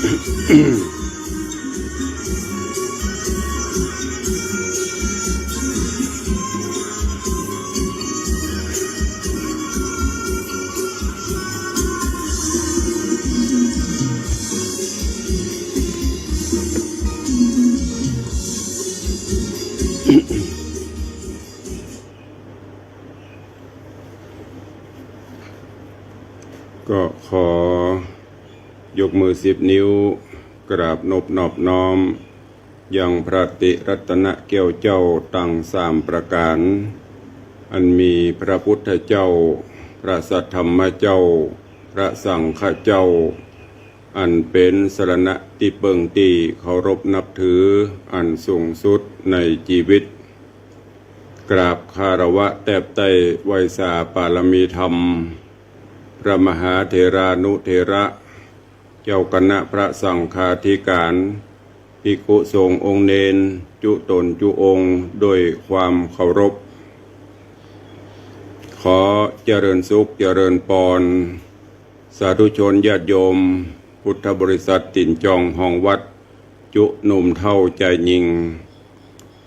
ก็ขอยกมือ10 นิ้วกราบนอบน้อมยังพระติรัตนแก้วเจ้าตั้ง3 ประการอันมีพระพุทธเจ้าพระสัทธรรมเจ้าพระสังฆเจ้าอันเป็นสรณะที่เปิงตีเคารพนับถืออันสูงสุดในชีวิตกราบคารวะแทบไตไวยสาปารมีธรรมพระมหาเถรานุเถระเจ้าคณะพระสังฆาธิการภิกขุสงฆ์องค์เนนจุตนจุองค์โดยความเคารพขอเจริญสุขเจริญพรสาธุชนญาติโยมพุทธบริษัทติ่นจองห้องวัดจุหนุ่มเท่าใจยิง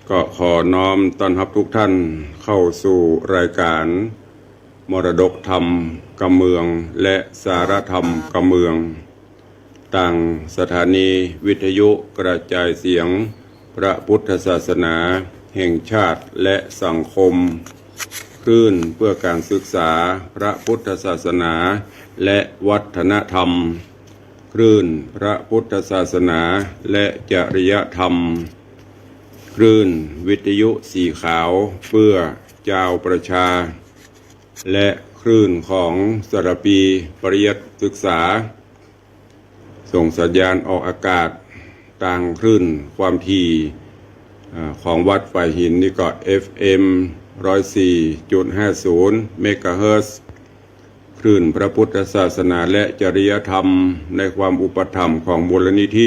ก็ขอน้อมต้อนรับทุกท่านเข้าสู่รายการมรดกธรรมกำเมืองและสารธรรมกำเมืองต่างสถานีวิทยุกระจายเสียงพระพุทธศาสนาแห่งชาติและสังคมคลื่นเพื่อการศึกษาพระพุทธศาสนาและวัฒนธรรมคลื่นพระพุทธศาสนาและจริยธรรมคลื่นวิทยุสีขาวเพื่อเจ้าประชาและคลื่นของสรปีปริยัติศึกษาส่งสัญญาณออกอากาศต่างคลื่นความถี่ของวัดฝ่ายหินนี่ก็ FM 104.50 เมกะเฮิรตซ์คลื่นพระพุทธศาสนาและจริยธรรมในความอุปถัมภ์ของมูลนิธิ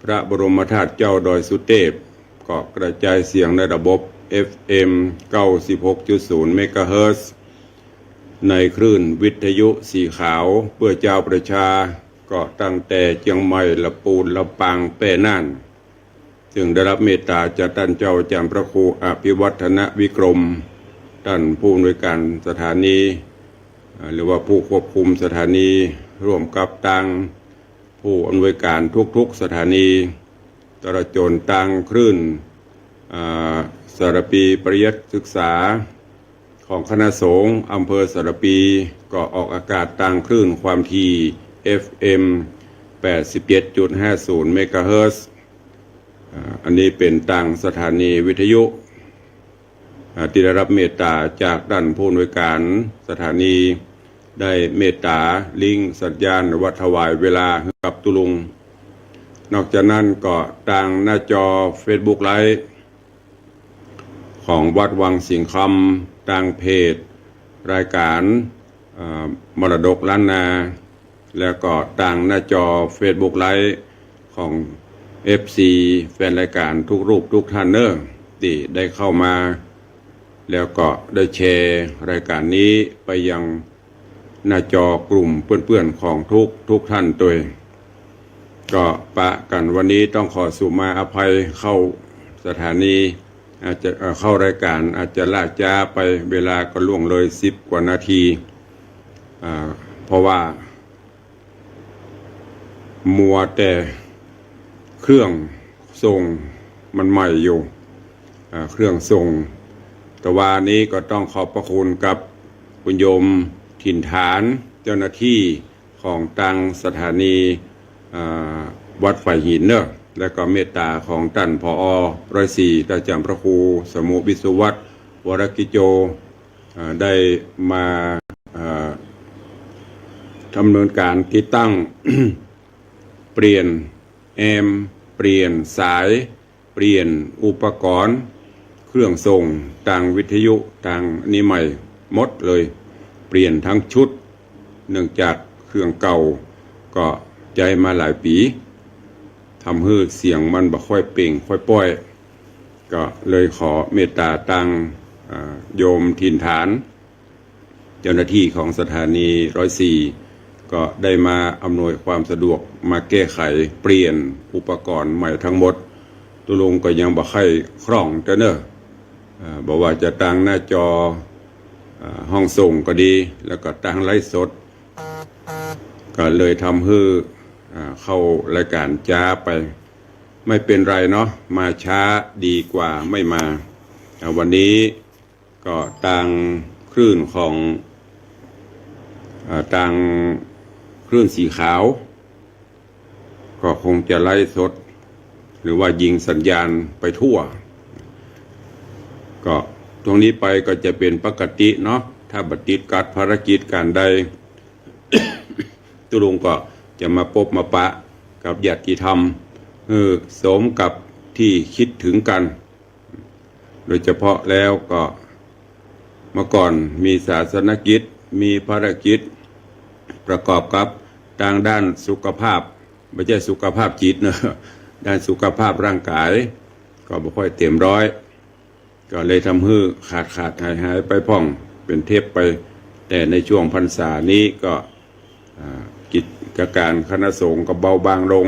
พระบรมธาตุเจ้าดอยสุเทพก็กระจายเสียงในระบบ FM 96.0 เมกะเฮิรตซ์ในคลื่นวิทยุสีขาวเพื่อเจ้าประชาก็ตั้งแต่เชียงใหม่ลำพูนลำปางแพร่น่านซึ่งได้รับเมตตาจากท่านเจ้าจารย์พระครูอภิวัฒนวิกรมท่านผู้อำนวยการสถานีหรือว่าผู้ควบคุมสถานีร่วมกับทางผู้อำนวยการทุกๆสถานีตลอดจนทางคลื่นสารปีปริยัติศึกษาของคณะสงฆ์อำเภอสารปีก็ออกอากาศทางคลื่นความถี่ FM 87.50 เมกะเฮิรตซ์อันนี้เป็นทางสถานีวิทยุที่ได้รับเมตตาจากด้านผู้อำนวยการสถานีได้เมตตาลิงก์สัญญาณวัดถวายเวลาให้กับตุลุงนอกจากนั้นก็ทางหน้าจอ Facebook Live ของวัดวังสิงห์คำทางเพจรายการมรดกล้านนาแล้วก็ทางหน้าจอ Facebook Live ของ FC แฟนรายการทุกรูปทุกท่านที่ได้เข้ามาแล้วก็ได้แชร์รายการนี้ไปยังหน้าจอกลุ่มเพื่อนๆของทุกท่านตัวก็ปะกันวันนี้ต้องขอสุมาอภัยเข้าสถานีอาจจะเข้ารายการอาจจะล่าช้าไปเวลาก็ล่วงเลย10 กว่านาทีเพราะว่ามัวแต่เครื่องส่งมันใหม่อยู่เครื่องส่งแต่ว่านี้ก็ต้องขอบพระคุณกับคุณโยมถิ่นฐานเจ้าหน้าที่ของทางสถานีวัดฝ่ายหินและก็เมตตาของท่านผอ. 104ท่านอาจารย์พระครูสมุวิสุวัฒน์วรกิจโจได้มาดำเนินการติดตั้ง เปลี่ยนแอมเปลี่ยนสายเปลี่ยนอุปกรณ์เครื่องส่งทางวิทยุทางนี้ใหม่หมดเลยเปลี่ยนทั้งชุดเนื่องจากเครื่องเก่าก็ใจมาหลายปีทำให้เสียงมันบ่ค่อยเป่งค่อยป้อยก็เลยขอเมตตาตั้งโยมถิ่นฐานเจ้าหน้าที่ของสถานี104 ก็ได้มาอำนวยความสะดวกมาแก้ไขเปลี่ยนอุปกรณ์ใหม่ทั้งหมดตุลุงก็ยังบ่ค่อยคล่องเนอะบอกว่าจะตั้งหน้าจอห้องส่งก็ดีแล้วก็ตั้งไลฟ์สดก็เลยทำให้เข้ารายการช้าไปไม่เป็นไรเนาะมาช้าดีกว่าไม่มาวันนี้ก็ตั้งคลื่นของตั้งคลื่นสีขาวก็คงจะไล่สดหรือว่ายิงสัญญาณไปทั่วก็ตรงนี้ไปก็จะเป็นปกติเนาะถ้าบัติดกัดภารกิจการใด ตุลุงก็จะมาพบมาปะกับญาติธรรมสมกับที่คิดถึงกันโดยเฉพาะแล้วก็เมื่อก่อนมีศาสนกิจมีภารกิจประกอบกับทางด้านสุขภาพไม่ใช่สุขภาพจิตนะด้านสุขภาพร่างกายก็ไม่ค่อยเต็มร้อยก็เลยทำให้ขาดหายไปพ่องเป็นเทปไปแต่ในช่วงพรรษานี้ก็กิจการคณะสงฆ์ก็เบาบางลง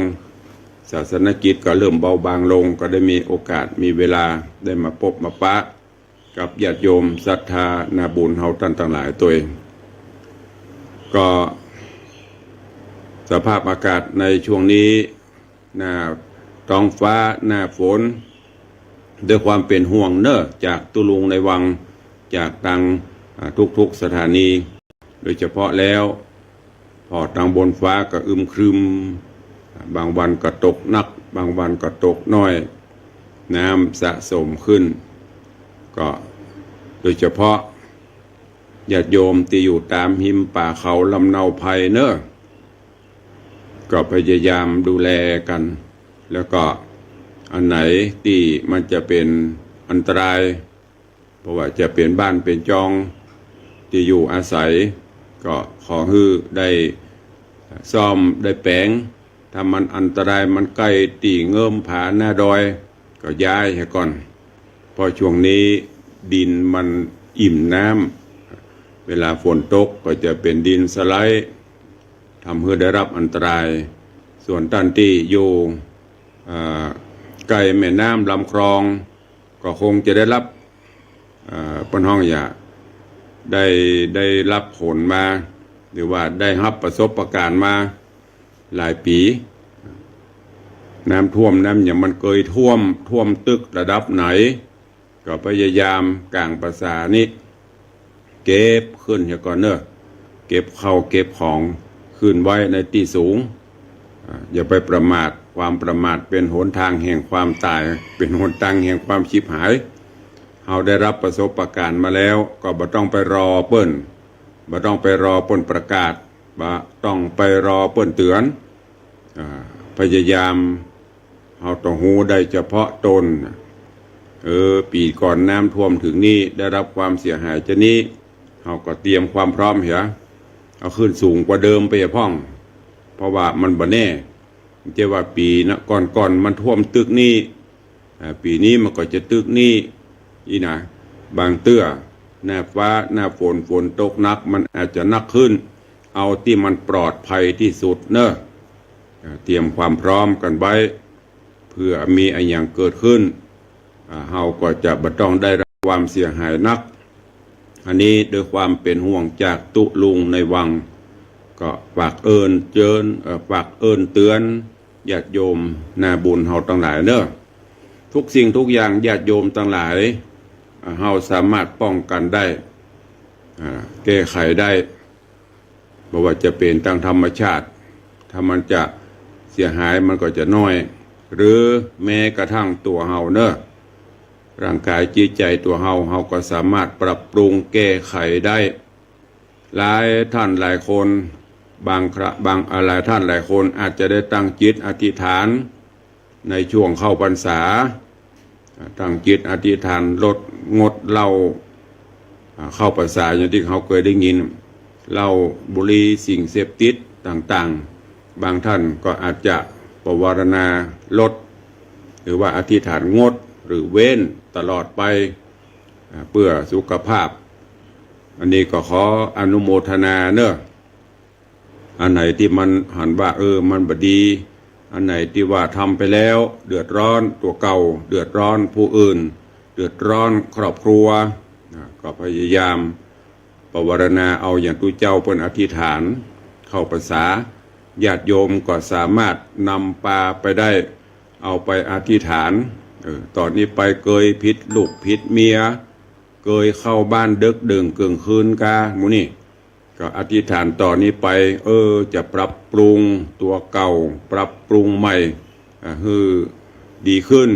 ศาสนกิจก็เริ่มเบาบางลงก็ได้มีโอกาสมีเวลาได้มาพบมาปะกับญาติโยมศรัทธานาบุญเฮาท่านทั้งหลายตัวเองก็สภาพอากาศในช่วงนี้หน้าท้องฟ้าหน้าฝนด้วยความเป็นห่วงเนอะจากตุลุงในวังจากตังทุกสถานีโดยเฉพาะแล้วพอทางบนฟ้าก็อึมครึมบางวันก็ตกหนักบางวันก็ตกน้อยน้ำสะสมขึ้นก็โดยเฉพาะญาติโยมที่อยู่ตามหิมป่าเขาลำเนาภัยเนอะก็พยายามดูแลกันแล้วก็อันไหนที่มันจะเป็นอันตรายเพราะว่าจะเป็นบ้านเป็นจองที่อยู่อาศัยก็ขอให้ได้ซ่อมได้แปลงถ้ามันอันตรายมันใกล้ตีเงื่อมผาหน้าดอยก็ย้ายให้ก่อนเพราะช่วงนี้ดินมันอิ่มน้ำเวลาฝนตกก็จะเป็นดินสไลด์ทำให้ได้รับอันตรายส่วนท่านที่อยู่ใกล้แม่น้ำลำคลองก็คงจะได้รับปัญหาอย่าได้รับผลมาหรือว่าได้รับประสบการณ์มาหลายปีน้ำท่วมน้ำอย่างมันเคยท่วมตึกระดับไหนก็พยายามกลางภาษานี้เก็บขึ้นอย่าก่อนเนอะเก็บเข้าเก็บของขึ้นไว้ในที่สูงอย่าไปประมาทความประมาทเป็นหนทางแห่งความตายเป็นหนทางแห่งความชิบหายเราได้รับประสบการณ์มาแล้วก็บ่ต้องไปรอเปิ้นบ่ต้องไปรอเปิ้นประกาศบ่ต้องไปรอเปิ้นเตือนพยายามเราต้องหูได้เฉพาะตนปีก่อนน้ำท่วมถึงนี้ได้รับความเสียหายจะนี้เราก็เตรียมความพร้อมเหรอเอาขึ้นสูงกว่าเดิมไปพ่องเพราะว่ามันบ่แน่จะว่าปีนะก่อนมันท่วมตึกนี้ปีนี้มันก็จะตึกนี้อีนะบางเตื้อหน้าฟ้าหน้าฝนตกหนักมันอาจจะหนักขึ้นเอาที่มันปลอดภัยที่สุดเนอะเตรียมความพร้อมกันไว้เพื่อมีอะไรอย่างเกิดขึ้นเฮาก็จะบ่ต้องได้รับความเสียหายนักอันนี้ด้วยความเป็นห่วงจากตุลุงในวังก็ฝากเอิญเตือนญาติโยมนาบุญเฮาทั้งหลายเนอะทุกสิ่งทุกอย่างญาติโยมทั้งหลายเฮาสามารถป้องกันได้แก้ไขได้บ่ว่าจะเป็นทางธรรมชาติถ้ามันจะเสียหายมันก็จะน้อยหรือแม้กระทั่งตัวเฮาเนอะร่างกายจิตใจตัวเฮาก็สามารถปรับปรุงแก้ไขได้หลายท่านหลายคนบางหลายท่านหลายคนอาจจะได้ตั้งจิตอธิษฐานในช่วงเข้าพรรษาตั้งจิตอธิษฐานงดเหล้าเข้าพรรษาอย่างที่เขาเคยได้ยินเหล้าบุหรี่สิ่งเสพติดต่างๆบางท่านก็อาจจะภาวนาลดหรือว่าอธิษฐานงดหรือเว้นตลอดไปเพื่อสุขภาพอันนี้ก็ขออนุโมทนาเนอะ อันไหนที่มันหันว่ามันบดีอันไหนที่ว่าทำไปแล้วเดือดร้อนตัวเก่าเดือดร้อนผู้อื่นเดือดร้อนครอบครัวก็พยายามปวารณาเอาอย่างตุเจ้าเป็นอธิษฐานเข้าภาษาญาติโยมก็สามารถนำปลาไปได้เอาไปอธิษฐานตอนนี้ไปเกยพิษลูกพิษเมียเกยเข้าบ้านดึกดึงเกิงคืนกามูนี่ก็อธิษฐานต่อนนี้ไปจะปรับปรุงตัวเก่าปรับปรุงใหม่ให้ดีขึ้น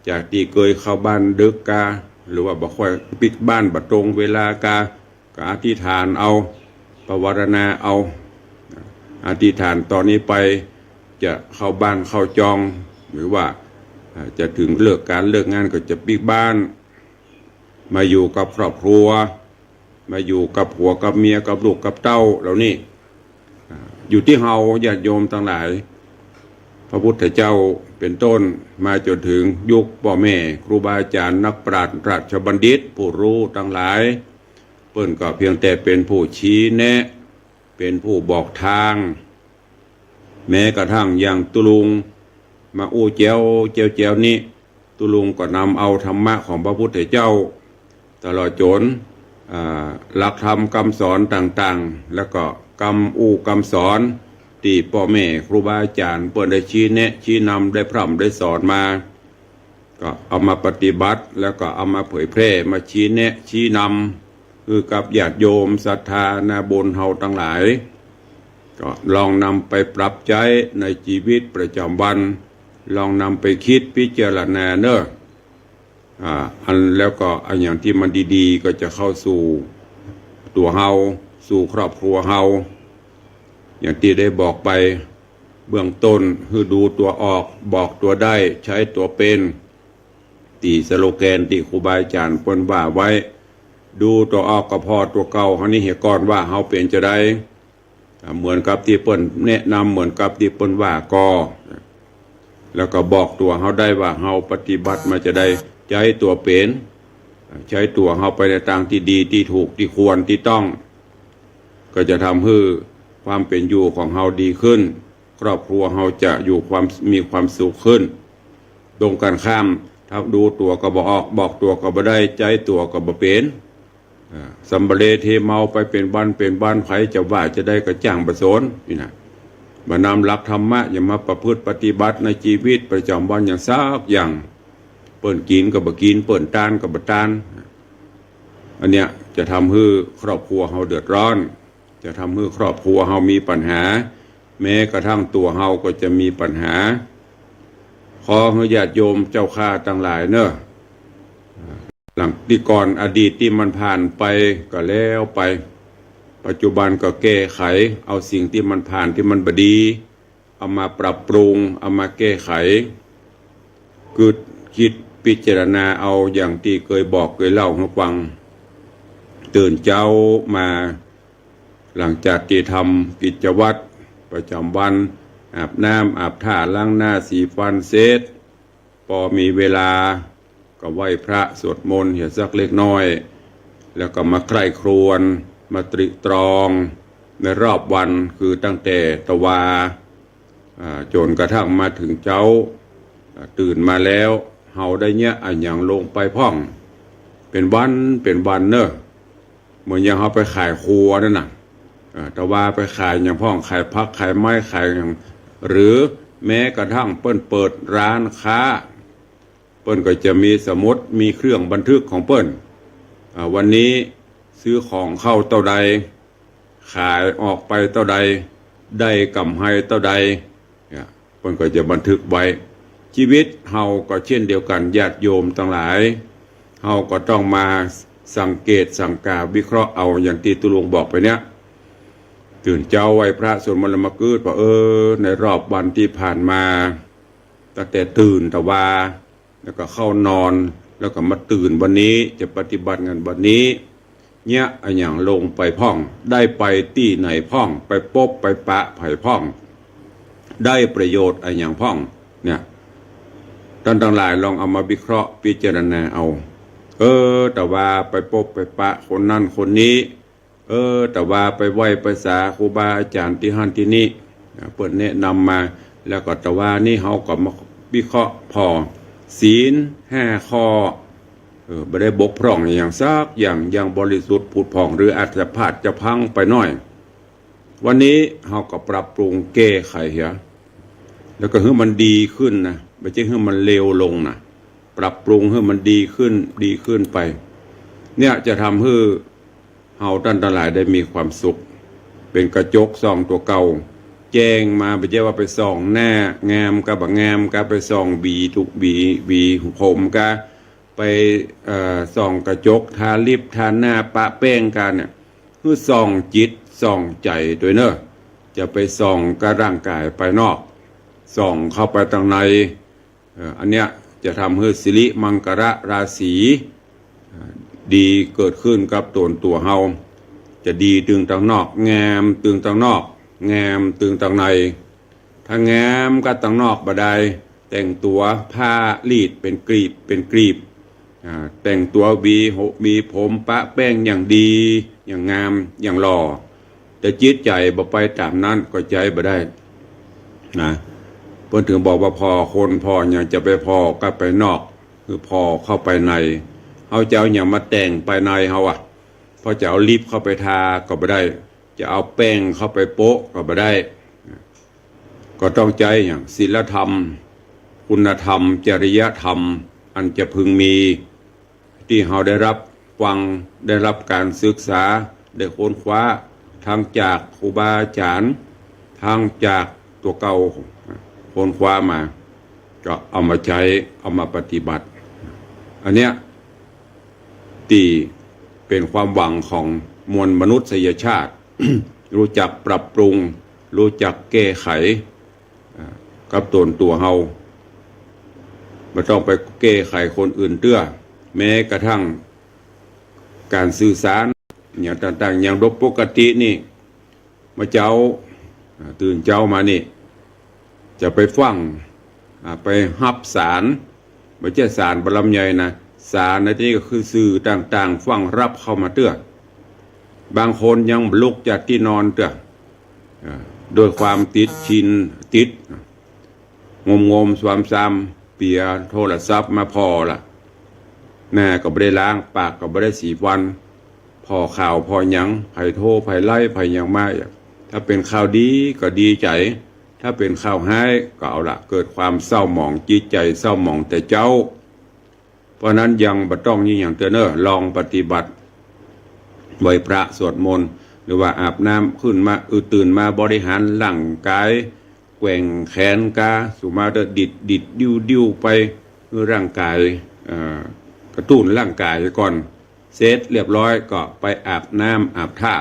จากที่เคยเข้าบ้านดึกกาหรือว่าบ่ค่อยปิดบ้านบ่ตรงเวลากาก็อธิษฐานเอาภาวนาเอาอธิษฐานตอนนี้ไปจะเข้าบ้านเข้าจองหรือว่าจะถึงเลิกการเลิกงานก็จะปิดบ้านมาอยู่กับครอบครัวมาอยู่กับผัวกับเมียกับลูกกับเต้าเหล่านี้อยู่ที่เฮาญาติโยมทั้งหลายพระพุทธเจ้าเป็นต้นมาจนถึงยุคพ่อแม่ครูบาอาจารย์นักปราชญ์ราชบัณฑิตผู้รู้ทั้งหลายเปิ้นก็เพียงแต่เป็นผู้ชี้แนะเป็นผู้บอกทางแม้กระทั่งอย่างตุลุงมาอู้เจียวนี้ตุลุงก็นำเอาธรรมะของพระพุทธเจ้าตลอดจนหลักธรรมคำสอนต่างๆแล้วก็คำสอนที่พ่อแม่ครูบาอาจารย์เปิ้นได้ชี้แนะชี้นำได้พร่ำได้สอนมาก็เอามาปฏิบัติแล้วก็เอามาเผยแพร่มาชี้แนะชี้นำคือกับญาติโยมศรัทธานาบุญเฮาทั้งหลายก็ลองนำไปปรับใช้ในชีวิตประจำวันลองนำไปคิดพิจารณาเนอะอันแล้วก็อันอย่างที่มันดีๆก็จะเข้าสู่ตัวเฮาสู่ครอบครัวเฮาอย่างที่ได้บอกไปเบื้องต้นคือดูตัวออกบอกตัวได้ใช้ตัวเป็นตีสโลแกนที่ครูบาอาจารย์เปิ้นว่าไว้ดูตัวออกก็พอตัวเก่าเฮานี่เหี่ยก่อนว่าเฮาเป็นจะได้เหมือนกับที่เปิ้นแนะนำเหมือนกับที่เปิ้นว่าก็แล้วก็บอกตัวเฮาได้ว่าเฮาปฏิบัติมาจะได้ใช้ตัวเป็นใช้ตัวเฮาไปในทางที่ดีที่ถูกที่ควรที่ต้องก็จะทำให้ความเป็นอยู่ของเฮาดีขึ้นครอบครัวเฮาจะอยู่มีความสุขขึ้นตรงกันข้ามถ้าดูตัวก็บ่ออกบอกตัวก็บ่ได้ใจตัวก็บ่เป็นสัมบเลเทเมาไปเป็นบ้านไผจะว่าจะได้กระจ่างประสนนี่นะมานำหลักธรรมะอย่ามาประพฤติปฏิบัติในชีวิตประจำวันอย่างซักอย่างเปิ้นกินก็บ่กินเปิ้นทานก็บ่ทานอันเนี้ยจะทำให้ครอบครัวเฮาเดือดร้อนจะทำให้ครอบครัวเฮามีปัญหาแม้กระทั่งตัวเฮาก็จะมีปัญหาขอให้ญาติโยมเจ้าข้าทั้งหลายเนอะหลังที่ก่อนอดีตที่มันผ่านไปก็แล้วไปปัจจุบันก็แก้ไขเอาสิ่งที่มันผ่านที่มันบ่ดีเอามาปรับปรุงเอามาแก้ไขคือคิดพิจารณาเอาอย่างที่เคยบอกเคยเล่าให้ฟังตื่นเช้ามาหลังจากที่ทำกิจวัตรประจำวันอาบน้ำอาบท่าล้างหน้าสีฟันเสร็จพอมีเวลาก็ไหว้พระสวดมนต์สักเล็กน้อยแล้วก็มาใคร่ครวญมาตริตรองในรอบวันคือตั้งแต่ตะวาจนกระทั่งมาถึงเจ้าตื่นมาแล้วเฮาได้เนี้ยอันอย่างลงไปพ่องเป็นวันเนอะเหมือนอย่างเฮาไปขายครัวนั่นน่ะแต่ว่าไปขายอย่างพ่องขายพักขายไม้ขายอย่างหรือแม้กระทั่งเปิ้นเปิดร้านค้าเปิ้นก็จะมีสมุดมีเครื่องบันทึกของเปิ้นวันนี้ซื้อของเข้าเท่าใดขายออกไปเท่าใดได้กำไรเท่าใดเปิ้นก็จะบันทึกไว้ชีวิตเฮาก็เช่นเดียวกันญาติโยมทั้งหลายเฮาก็ต้องมาสังเกตสังกาวิเคราะห์เอาอย่างที่ตุลุงบอกไปเนี้ยตื่นเจ้าไหว้พระสวดมนต์ละหมาดกึศว่าในรอบวันที่ผ่านมาตั้งแต่ตื่นตะวาแล้วก็เข้านอนแล้วก็มาตื่นวันนี้จะปฏิบัติงานวันนี้เนี้ยอันอย่างลงไปพ่องได้ไปที่ไหนพ่องไปพบไปปะไผ่พ่องได้ประโยชน์อันอย่างพ่องเนี่ยท่านทั้งหลายลองเอามาวิเคราะห์พิจารณาเอาแต่ว่าไปพบไปปะคนนั่นคนนี้ แต่ว่าไปไหว้ภาษาครูบาอาจารย์ที่หันที่นี่เปิดแนะนำมาแล้วก็แต่ว่านี่เขาก็มาวิเคราะห์พอศีล5 ข้อไม่ได้บกพร่องอย่างซักอย่างบริสุทธิ์ผุดผ่องหรืออาจจะพลาดจะพังไปหน่อย วันนี้เขาก็ปรับปรุงแก้ไขเหรอแล้วก็ให้มันดีขึ้นนะไม่ใช่ให้มันเลวลงนะปรับปรุงให้มันดีขึ้นไปเนี่ยจะทำให้เฮาท่านทั้งหลายได้มีความสุขเป็นกระจกส่องตัวเก่าแจ้งมาไม่ใช่ว่าไปส่องหน้างามกับบงามกับไปส่องทุกบีผมกับไปส่องกระจกทาลิปทาหน้าปะแป้งกันเนี่ยคือส่องจิตส่องใจด้วยเนอะจะไปส่องกับร่างกายไปนอกส่องเข้าไปทางในอันเนี้ยจะทำให้สิริมังกรราศีดีเกิดขึ้นกับตัวเฮาจะดีตึงทางนอกงามตึงทางนอกงามตึงทางในถ้างามก็ทางนอกบ่ได้แต่งตัวผ้าลีดเป็นกรีบแต่งตัวมีผมปะแป้งอย่างดีอย่างงามอย่างหล่อแต่จิตใจบ่ไปตามนั้นก็ใจบ่ได้นะเพิ่นถึงบอกว่าพอคนพออย่างจะไปพอก็ไปนอกคือพอเข้าไปในเอาจะเอาอย่างมาแต่งไปในเฮาพอจะเอาลิปเข้าไปทาก็บ่ได้จะเอาแป้งเข้าไปโปะก็บ่ได้ก็ต้องใจอย่างศีลธรรมคุณธรรมจริยธรรมอันจะพึงมีที่เฮาได้รับฟังได้รับการศึกษาได้ค้นคว้าทางจากครูบาอาจารย์ทางจากตัวเก่าค้นคว้ามาก็เอามาใช้เอามาปฏิบัติอันเนี้ยที่เป็นความหวังของมวลมนุษยชาติ รู้จักปรับปรุงรู้จักแก้ไขกับตัวเฮาไม่ต้องไปแก้ไขคนอื่นเตื้อแม้กระทั่งการสื่อสารอย่างต่างๆอย่างปกตินี่มาเจ้าตื่นเจ้ามานี่จะไปฟังไปฮับสารไม่ใช่สารบรมใหญ่นะสารในที่นี้ก็คือสื่อต่างๆฟังรับเข้ามาเตื้อบางคนยังลุกจากที่นอนเตื้อโดยความติดชินติดงมความซ้ำเปียโทรศัพท์มาพอละแม่ก็ไม่ได้ล้างปากก็ไม่ได้สีฟันพอข่าวพอหยังไผ่โทไผ่ไล่ไผ่ยังมาถ้าเป็นข่าวดีก็ดีใจถ้าเป็นข่าวร้ายก็เอาละเกิดความเศร้าหมองจิตใจเศร้าหมองแต่เจ้าเพราะนั้นยังบ่ต้องยิ่งอย่างเตอลองปฏิบัติไหว้พระสวดมนต์หรือว่าอาบน้ำขึ้นมาตื่นมาบริหารร่างกายแกว่งแขนกาสุมาเดดิดดิ้วไปเพื่อร่างกายกระตุ้นร่างกายก่อนเสร็จเรียบร้อยก็ไปอาบน้ำอาบท่า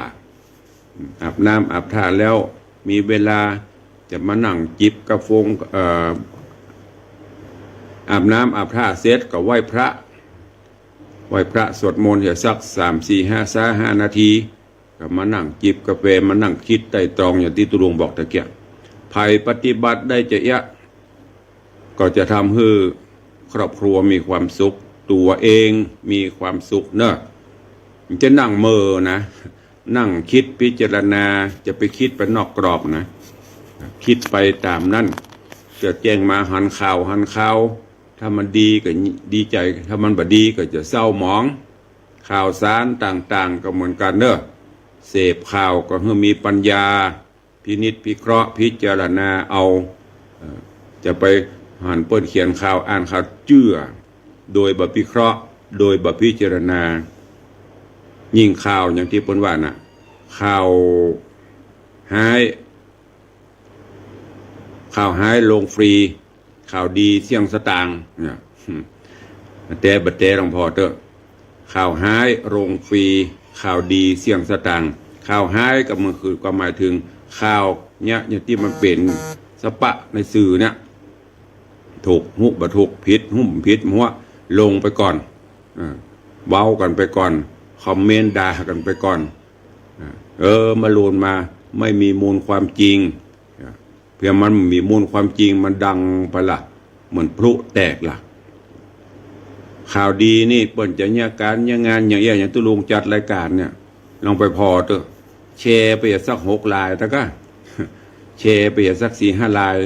อาบน้ำอาบท่าแล้วมีเวลาจะมานั่งจิบกาแฟอาบน้ำอาบท่าเสร็จก็ไหว้พระสวดมนต์อย่าสัก3-4-5 นาทีก็มานั่งจิบกาแฟมานั่งคิดไต่ตรองอย่างที่ตุลุงบอกตะเกียบภัยปฏิบัติได้จะก็จะทำให้ครอบครัวมีความสุขตัวเองมีความสุขเนอะจะนั่งเมอนะนั่งคิดพิจารณาจะไปคิดไปนอกกรอบนะคิดไปตามนั่นเกิดแจ้งมาหันข่าวถ้ามันดีก็ดีใจถ้ามันบ่ดีก็จะเศร้าหมองข่าวสารต่างๆก็เหมือนกันเนอะเสพข่าวก็ให้มีปัญญาพินิจพิเคราะห์พิจารณาเอาจะไปหันเปิ้นเขียนข่าวอ่านข่าวเจื้อโดยบ่พิเคราะห์โดยบ่พิจารณายิ่งข่าวอย่างที่เปิ้นว่าน่ะข่าวหายลงฟรีข่าวดีเสี่ยงสตางค์เนี่ยแต่บัดแต่หลวงพ่อเถอะข่าวหายลงฟรีข่าวดีเสี่ยงสตางค์ข่าวหายก็มันคือความหมายถึงข่าวเนี่ยอย่างที่มันเป็นสปะในสื่อเนี่ยถูกหุบถูกผิดหัวลงไปก่อนเว้ากันไปก่อนคอมเมนต์ด่ากันไปก่อนมาลูนมาไม่มีมูลความจริงเพื่อมันมีมูลความจริงมันดังไปละเหมือนพลุแตกละข่าวดีนี่เปิ่นจะเนี่ยการเนี่ยงานอย่างตุลุงจัดรายการเนี่ย ลองไปพอเถอะแชร์ไปสัก6 ลายแล้วก็แชร์ไปสัก4-5 ลาย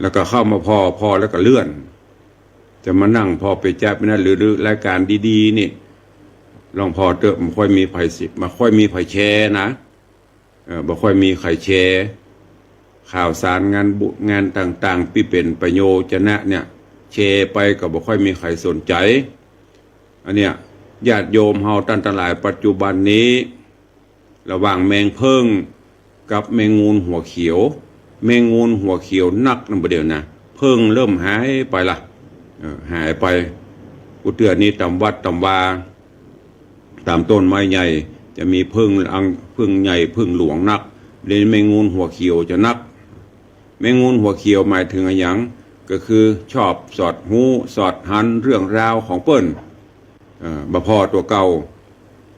แล้วก็เข้ามาพอแล้วก็เลื่อน จะมานั่งพอไปแจ๊บนะหรือรายการดีๆนี่ลองพอเถอะมันค่อยมีไผ่สิบมาค่อยมีไผ่แชร์นะบ่ค่อยมีไข่แชร์ข่าวสารงานบุงานต่างๆที่เป็นประโยชน์เนี่ยแชร์ไปก็บ่ค่อยมีใครสนใจอันเนี้ยญาติโยมเฮาตั้งหลายปัจจุบันนี้ระหว่างแมงเพิ่งกับแมงงูนหัวเขียวแมงงูนหัวเขียวนักนั่นประเดี๋ยวนะเพิ่งเริ่มหายไปละหายไปอุเตือนี้ตำวัดตำวาตามต้นไม้ใหญ่จะมีพึ่งใหญ่พึ่งหลวงนักเรียนแมงงูนหัวเขียวจะนักแมงงูนหัวเขียวหมายถึงอะไรอย่างก็คือชอบสอดหูสอดหันเรื่องราวของเปิ้นบ่พอตัวเก่า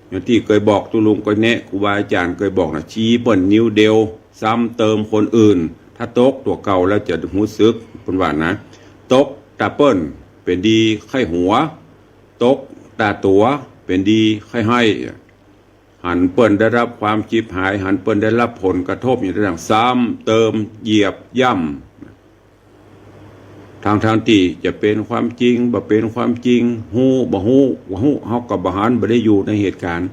อย่างที่เคยบอกตุลุงก็แนะครูบาอาจารย์เคยบอกนะชี้เปิ้นนิ้วเดียวซ้ำเติมคนอื่นถ้าตกตัวเก่าแล้วจะหูซึกเป็นว่านะตกตาเปิ้นเป็นดีไข้หัวตกตาตัวเป็นดีไข้ให้หันเปิ้นได้รับความจิบหายหันเปิ้นได้รับผลกระทบอย่างต่างซ้ำเติมเหยียบย่ำทางที่จะเป็นความจริงบ่เป็นความจริงฮู้บ่ฮู้เฮากับบ่หันบ่ได้อยู่ในเหตุการณ์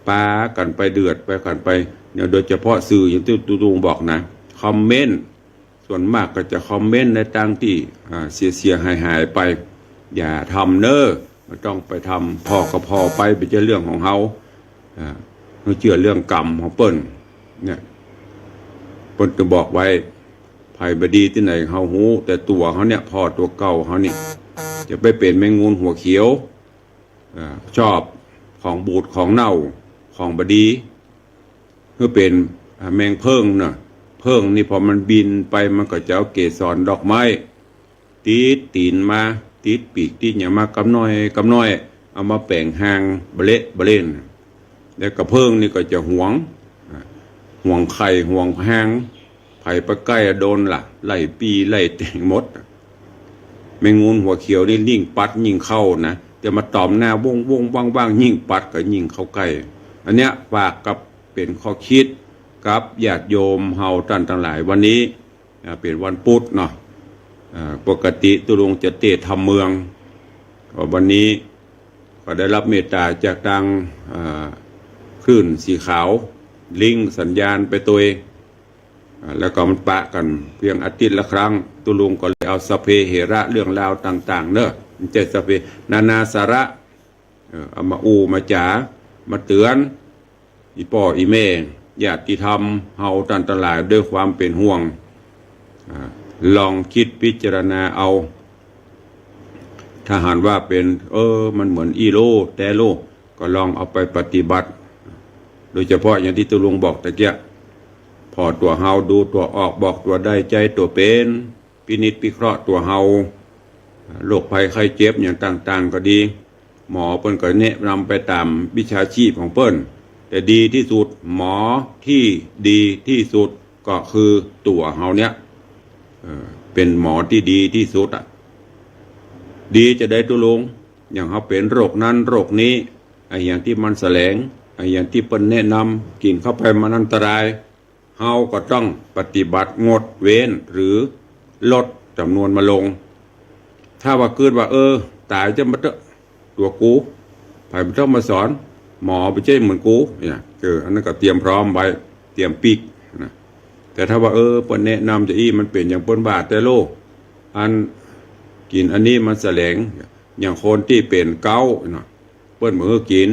ปากันไปเดือดไปกันไปเนี่ยโดยเฉพาะสื่ออย่างที่ตูงบอกนะคอมเมนต์ส่วนมากก็จะคอมเมนต์ในทางที่เสียหายไปอย่าทำเน้อไม่ต้องไปทำพอก็พอไปเป็นเรื่องของเฮาเราเชื่อเรื่องกรรมของเปิ้นเนี่ยเปิ้นจะบอกไว้ภัยบดีที่ไหนเฮาหูแต่ตัวเขาเนี่ยพอตัวเก่าเขานี่จะไปเป็นแมงงูหัวเขียวชอบของบูดของเน่าของบดีเพื่อเป็นแมงเพิ่งน่ะเพิ่งนี่พอมันบินไปมันก็จะเอาเกสรดอกไม้ติดตีนมาติดปีกติดอย่างมากำน้อยเอามาแปลงหางเบเล่นแล้วกระเพิ่งนี่ก็จะห่วงไข่ห่วงหางไผ่ปะใกล้โดนล่ะไล่ปีไล่แตงมดแมงงูหัวเขียวนี่ยิ่งปัดยิ่งเข้านะจะมาตอมหน้าวงว่างยิ่งปัดก็ยิ่งเข้าใกล้อันเนี้ยฝากกับเป็นข้อคิดกับญาติโยมเฮาท่านทั้งหลายวันนี้เป็นวันพุธเนาะปกติตุลงจะเตะทำเมืองวันนี้ก็ได้รับเมตตาจากทางคลื่นสีขาวลิงสัญญาณไปตัวเองแล้วก็มันปะกันเพียงอาทิตย์ละครั้งตุลุงก็เลยเอาสเพเหระเรื่องราวต่างๆเนอะมันจะสเพนาสาระเอามามาจ๋ามาเตือนอีป่ออีแม่ญาติธรรมเฮาท่านทั้งหลายด้วยความเป็นห่วงลองคิดพิจารณาเอาถ้าหากว่าเป็นมันเหมือนอีโลแต่โลก็ลองเอาไปปฏิบัติโดยเฉพาะอย่างที่ตุลุงบอกตะเกียพอตัวเฮาดูตัวออกบอกตัวได้ใจตัวเป็นพินิจพิเคราะห์ตัวเฮาโรคภัยไข้เจ็บอย่างต่างๆก็ดีหมอเปิ้นก็แนะนำไปตามวิชาชีพของเปิ้นแต่ดีที่สุดหมอที่ดีที่สุดก็คือตัวเฮาเนี้ยเป็นหมอที่ดีที่สุดดีจะได้ตุลุงอย่างเขาเป็นโรคนั้นโรคนี้ไอ้อย่างที่มันแสลงไอ้อย่างที่เปิ้นแนะนำกินเข้าไปมันอันตรายเฮาก็ต้องปฏิบัติงดเว้นหรือลดจำนวนมาลงถ้าว่าเกิดว่าตายจะมาเถอะตัวกูไผ่ไม่ต้องมาสอนหมอไปเจ้เหมือนกูเนี่ยอันนั้นก็เตรียมพร้อมไว้เตรียมปีกนะแต่ถ้าว่าเปิ้นแนะนำจะมันเป็นอย่างเปิ้นบาดแต่โลอันกินอันนี้มันแสลงอย่างคนที่เป็นเกาเนาะเปิ้นมือกิน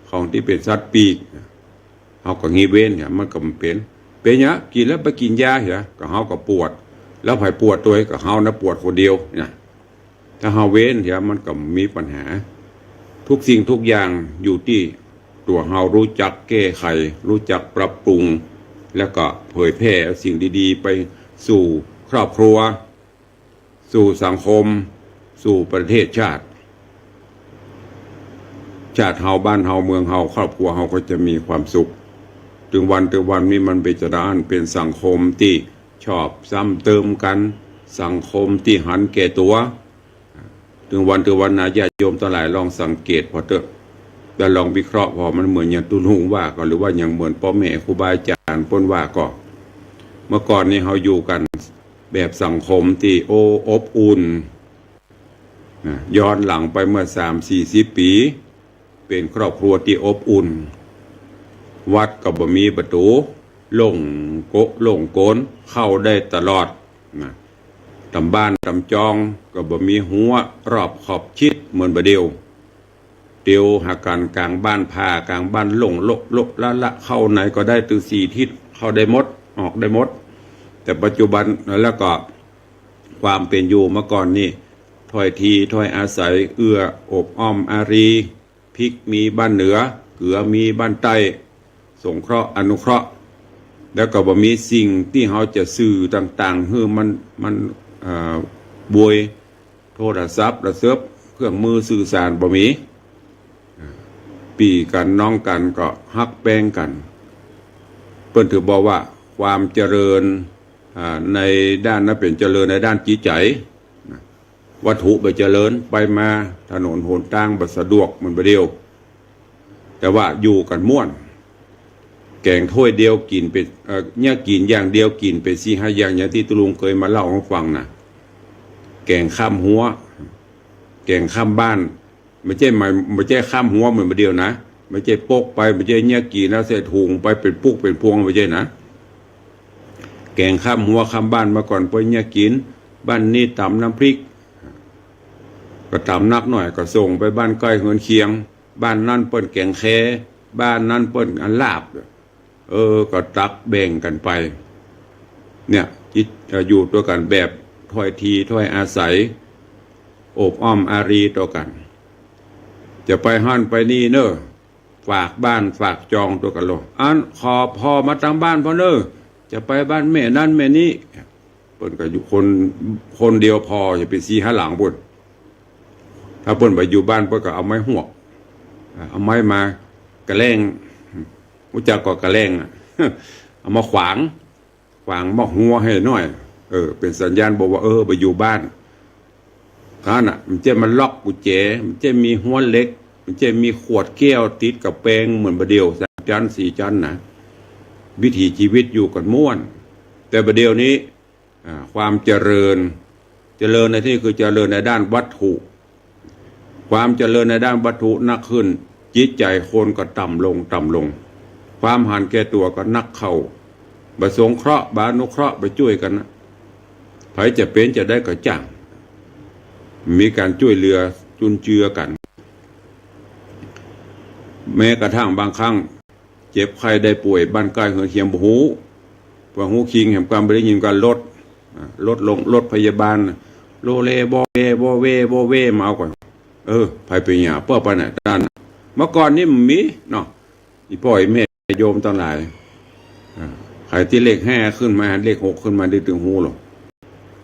ของที่เป็นสัตว์ปีกเฮาก็งีเว้นเนี่ยมันก็เป็นเนี้ยกินแล้วไปกินยาเหรอก็เฮาก็ปวดแล้วไผปวดตัวก็เฮานะปวดคนเดียวนะถ้าเฮาเว้นเหรอมันก็มีปัญหาทุกสิ่งทุกอย่างอยู่ที่ตัวเฮารู้จักแก้ไขรู้จักปรับปรุงแล้วก็เผยแพร่สิ่งดีๆไปสู่ครอบครัวสู่สังคมสู่ประเทศชาติเฮาบ้านเฮาเมืองเฮาครอบครัวเฮาก็จะมีความสุขถึงวันนี้มันเป็นจะด้านเป็นสังคมที่ชอบซ้ำเติมกันสังคมที่หันแก่ตัวถึงวันนะญาติโยมทั้งหลายลองสังเกตพอเถอะ แต่ลองวิเคราะห์พอมันเหมือนอย่างตุนหุงว่าก็หรือว่าอย่างเหมือนพ่อแม่ครูบาอาจารย์ป้นว่าก็เมื่อก่อนนี้เราอยู่กันแบบสังคมที่อบอุ่นย้อนหลังไปเมื่อ30-40 ปีเป็นครอบครัวที่อบอุ่นวัดก็บ่มีประตูลงโกนเข้าได้ตลอดนะตำบ้านตำจองก็บ่มีหัวรอบขอบชิดเหมือนบะเดียวหากันกลางบ้านพากลางบ้านลงละเข้าไหนก็ได้từ4 ทิศเข้าได้หมดออกได้หมดแต่ปัจจุบันแล้วก็ความเป็นอยู่เมื่อก่อนนี่ถ้อยทีถ้อยอาศัยเอื้ออบอ้อมอารีพริกมีบ้านเหนือเกลือมีบ้านใต้สงเคราะห์อนุเคราะห์แล้วก็บ่มีสิ่งที่เขาจะสื่อต่างๆคือมันบวยโทรศัพท์ระเซิบเครื่องมือสื่อสารบ่มีปีกันน้องกันก็ฮักแป้งกันเพิ่นถือบอกว่าความเจริญในด้านนั้นเป็นเจริญในด้านจิตใจวัตถุไปเจริญไปมาถนนหนทางบ่สะดวกเหมือนบ่เดียวแต่ว่าอยู่กันม่วนแกงถ้วยเดียวกินไปเนี่ยกินอย่างเดียวกินไป4-5 อย่างอย่างที่ตุลุงเคยมาเล่าให้ฟังนะแกงข้ามหัวแกงข้ามบ้านไม่ใช่ข้ามหัวเหมือนบ่เดียวนะไม่ใช่ปกไปไม่ใช่เนี่ยกินแล้วใส่ถุงไปเป็นปุกเป็นพวงไม่ใช่นะแกงข้ามหัวข้ามบ้านมาก่อนไปเนี่ยกินบ้านนี้ตำน้ำพริกก็ตำนักหน่อยก็ส่งไปบ้านใกล้เฮือนเคียงบ้านนั่นเปิ้นแกงแคบ้านนั่นเปิ้นอันลาบก็ตักแบ่งกันไปเนี่ยจิตอยู่ตัวกันแบบถ้อยทีถ้อยอาศัยโอบอ้อมอารีต่อกันจะไปหั่นไปนี่เนอะฝากบ้านฝากจองตัวกันโลอันขอพอมาตั้งบ้านพอเนอะจะไปบ้านแม่นั่นแม่นี้เปิ้นก็อยู่คนเดียวพออย่าไป4-5 หลังพุ่นถ้าเปิ้นไปอยู่บ้านเปิ้นก็เอาไม้หวกเอาไม้มากระแลงรู้จักก็กระแลงเอามาขวางมาหัวให้หน่อยเป็นสัญญาณบอกว่าไปอยู่บ้านนั่นน่ะมันจะมันล็อกกุญแจมันจะมีหัวเล็กมันจะมีขวดแก้วติดกับแปรงเหมือนบะเดียว3 ชั้น 4 ชั้นนะวิถีชีวิตอยู่กันม่วนแต่บะเดียวนี้ความเจริญในที่คือเจริญในด้านวัตถุความเจริญในด้านวัตถุนักขึ้นจิตใจคนก็ต่ำลงความหันแก่ตัวก็นักเข้าบะสงเคราะห์บานุเคราะห์ไปช่วยกันนะใครจะเป็นจะได้ก็จ้างมีการช่วยเหลือจุนเจือกันแม้กระทั่งบางครั้งเจ็บไข้ได้ป่วยบ้านใกล้เฮือนเคียงบ่ฮู้ว่าฮู้คิงแห่งความบ่ได้ยินการลดลงรถพยาบาลโลเลบ่เวมาเอาก่อนไผเป็นหยังเป้อไปน่ะด้านเมื่อก่อนนี่มันมีเนาะอีพ่ออีแม่โยมทั้งหลายใครที่เลข5ขึ้นมาเลข6ขึ้นมาได้ถึงฮู้หรอก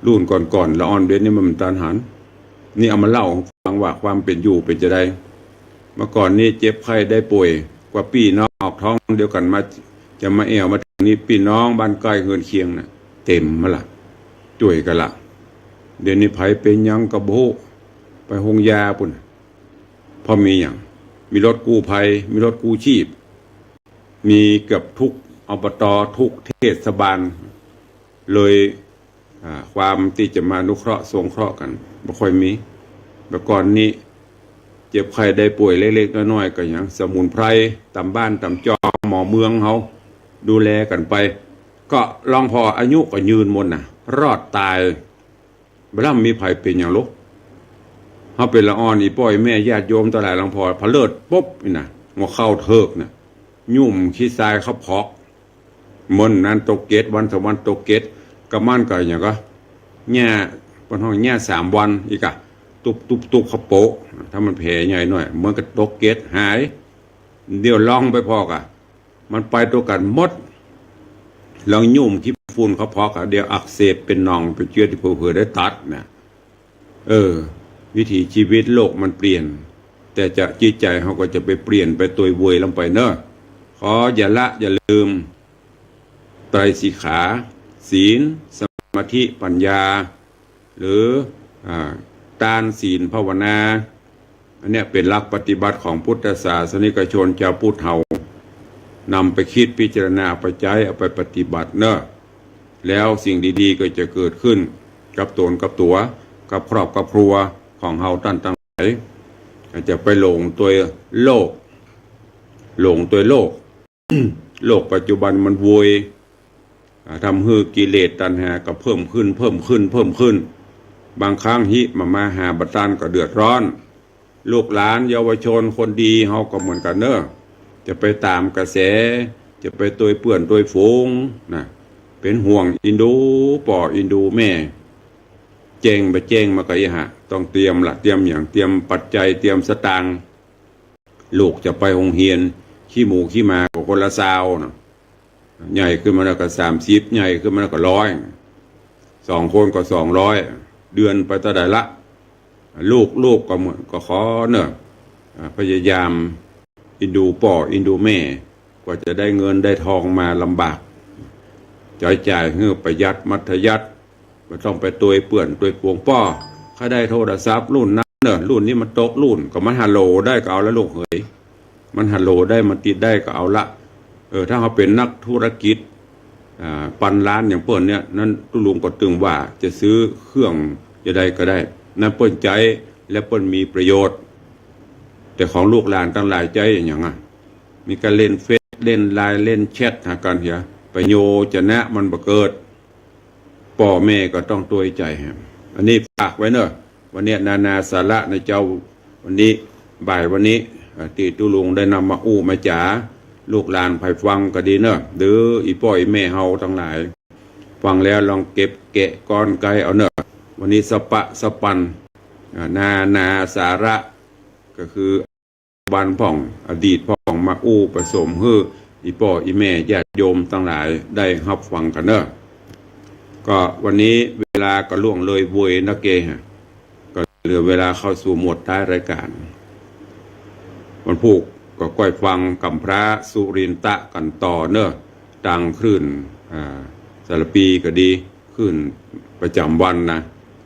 รุ่นก่อนละอ่อนเบนนี่มันตันหันนี่เอามาเล่าฟังว่าความเป็นอยู่เป็นจะได้เมื่อก่อนนี่เจ็บไข้ได้ป่วยกว่าพี่น้องออกท้องเดียวกันมาจะมามาถึงนี้พี่น้องบ้านใกล้เฮือนเคียงน่ะเต็มมาละช่วยกันละเดี๋ยวนี้ไผเป็นหยังกระโบไปโรงยาปุ่นพอมีอย่างมีรถกู้ภัยมีรถกู้ชีพมีเกือบทุกอบตทุกเทศบาลเลยความที่จะมานุเคราะห์สงเคราะห์กันไม่ค่อยมีเมื่อก่อนนี้เจ็บไข้ได้ป่วยเล็กๆน้อยๆก็อย่างสมุนไพรตามบ้านตามจอหมอเมืองเขาดูแลกันไปก็ลองพออายุก็ยืนมนนะรอดตายเวลามีภัยเป็นอย่างลูกเขาเป็นละอ่อนอีป้อยแม่ญาติโยมตลาดลองพอพะเลิศปุ๊บนี่นะหัวเข้าเถิกนะยุ่มขี้ทรายเขาพอกมันนั้นตกเกตวัน2 วันตกเกตก็มันก็อย่างก็แง่ปนห้องแง่3 วันอีกอะตุบเขาโปะถ้ามันแผลใหญ่หน่อยมันก็ตกเกตหายเดี๋ยวลองไปพอกอะมันไปตัวกันหมดลองยุ่มขี้ฝุ่นเขาพอกอะเดี๋ยวอักเสบเป็นหนองเป็นเชื้อที่เผื่อได้ตัดนะวิถีชีวิตโลกมันเปลี่ยนแต่จะจิตใจเขาก็จะไปเปลี่ยนไปตัวเวยลงไปเนอะขออย่าลืมไตรสิกขาศีลสมาธิปัญญาหรือทานศีลภาวนา อันเนี้ยเป็นหลักปฏิบัติของพุทธศาสนิกชนชาวพุทธเฮานำไปคิดพิจารณาไปใช้เอาไปปฏิบัติเนอะแล้วสิ่งดีๆก็จะเกิดขึ้นกับตนกับตัวกับครอบกับครัวของเฮาตั้งหลายจะไปหลงตัวโลกหลงตัวโลก โลกปัจจุบันมันวุ่ยทำให้กิเลสตัณหาก็เพิ่มขึ้นบางครั้งหิมาหาบัตานก็เดือดร้อนลูกหลานเยาวชนคนดีเฮาก็เหมือนกันเนอะจะไปตามกระแสจะไปตัวเปื่อนตัวฝูงนะเป็นห่วงอินดูป่ออินดูแม่เจงไปเจงมาก็ยังฮะต้องเตรียมละเตรียมอย่างเตรียมปัจจัยเตรียมสตางค์ลูกจะไปโรงเรียนขี้หมูขี้มากับคนละซาวนะใหญ่ขึ้นมาแล้วก็30ใหญ่ขึ้นมาแล้วก็100 2 คนก็200เดือนไปต่อได้ละลูกก็เหมือนก็ขอเนอะพยายามอินดูป่ออินดูแม่กว่าจะได้เงินได้ทองมาลำบากจ่ายเงื่อประหยัดมัธยัติไม่ต้องไปตัวเปื่อนตัวปวงป้อถ้าได้โทรศัพท์รุ่นนั้นเนอะรุ่นนี้มันตกรุ่นก็มันฮัลโหลได้ก็เอาแล้วลูกเฮ้ยมันฮัลโหลได้มันติดได้ก็เอาละถ้าเขาเป็นนักธุรกิจปันร้านอย่างเปิ้นเนี่ยนั้นตุลุงก็ตึงว่าจะซื้อเครื่องจะได้ก็ได้นั่นเปิ้นใจและเปิ้นมีประโยชน์แต่ของลูกหลานตั้งหลายใจอย่างมีการเล่นเฟซเล่นไลน์เล่นแชทหากันเหียประโยชน์จะแนะมันบ่เกิดพ่อแม่ก็ต้องตัวใจอันนี้ฝากไว้เนอะวันนี้นานาสาระในเจ้าวันนี้บ่ายวันนี้ติตุลุงได้นำมาอู้มาจ๋าลูกหลานไผ่ฟังก็ดีเนอะหรืออีป่อยแม่เฮาทั้งหลายฟังแล้วลองเก็บแกะก้อนไกเอาเนอะวันนี้สปะสปันนาสาระก็คือบันพ่องอดีตพ่องมาอู้ผสมฮื้ออีป่ออีแม่ญาติโยมทั้งหลายได้รับฟังกันเนอะก็วันนี้เวลาก็ล่วงเลยบุยนะเกฮะก็เหลือเวลาเข้าสู่หมวดท้ายรายการวันพุกก็ก้อยฟังกับพระสุรินตะกันต่อเนอะดังคลื่นสารปีก็ดีคลื่นประจำวันนะ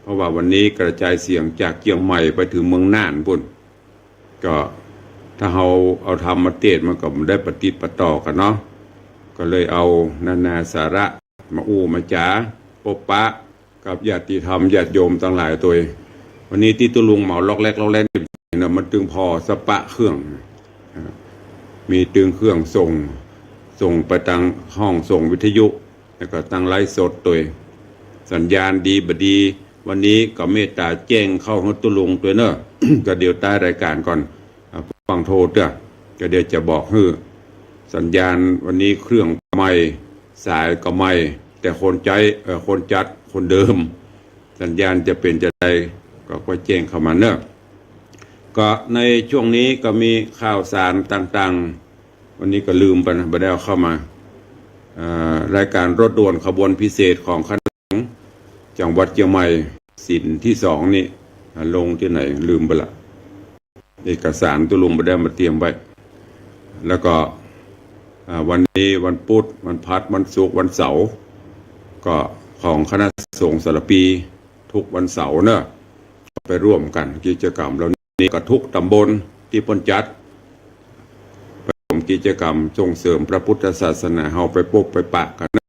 เพราะว่าวันนี้กระจายเสียงจากเชียงใหม่ไปถึงเมืองน่านพุ่นก็ถ้าเอาทำมาเทศมันก็ได้ปฏิปต่อกันเนาะก็เลยเอานานาสาระมาอู้มาจ๋าปบปะกับญาติธรรมญาติโยมทั้งหลายตัววันนี้ที่ตุลุงเหมาล็อกแรกล็อกแรกเนี่ยมันตึงพอสปะเครื่องมีตึงเครื่องส่งไปทางห้องส่งวิทยุแล้วก็ตั้งไลฟ์สดตัวสัญญาณดีบดีวันนี้ก็เมตตาแจ้งเข้าให้ตุลุงตัวเนอะ ก็เดี๋ยวใต้รายการก่อนฟังโทษเด้อก็เดี๋ยวจะบอกให้สัญญาณวันนี้เครื่องไม่สายก็ไม่แต่คนจัดคนเดิมสัญญาณจะเป็นจะใดก็แจ้งเข้ามาเนอะก็ในช่วงนี้ก็มีข่าวสารต่างๆวันนี้ก็ลืมไปนะบ่ได้เอาเข้ามารายการรถด่วนขบวนพิเศษของคณะสงฆ์จังหวัดเชียงใหม่สินที่2นี่ลงที่ไหนลืมไปละเอกสารตุลุงบ่ได้มาเตรียมไว้แล้วก็วันนี้วันพุธวันพฤหัสวันศุกร์วันเสาร์ก็ของคณะสงฆ์สารปีทุกวันเสาร์เนอะไปร่วมกันกิจกรรมแล้วนี่ก็ทุกตำบลที่พ้นจัดไปร่วมกิจกรรมส่งเสริมพระพุทธศาสนาเฮาไปพบไปปะกันนะ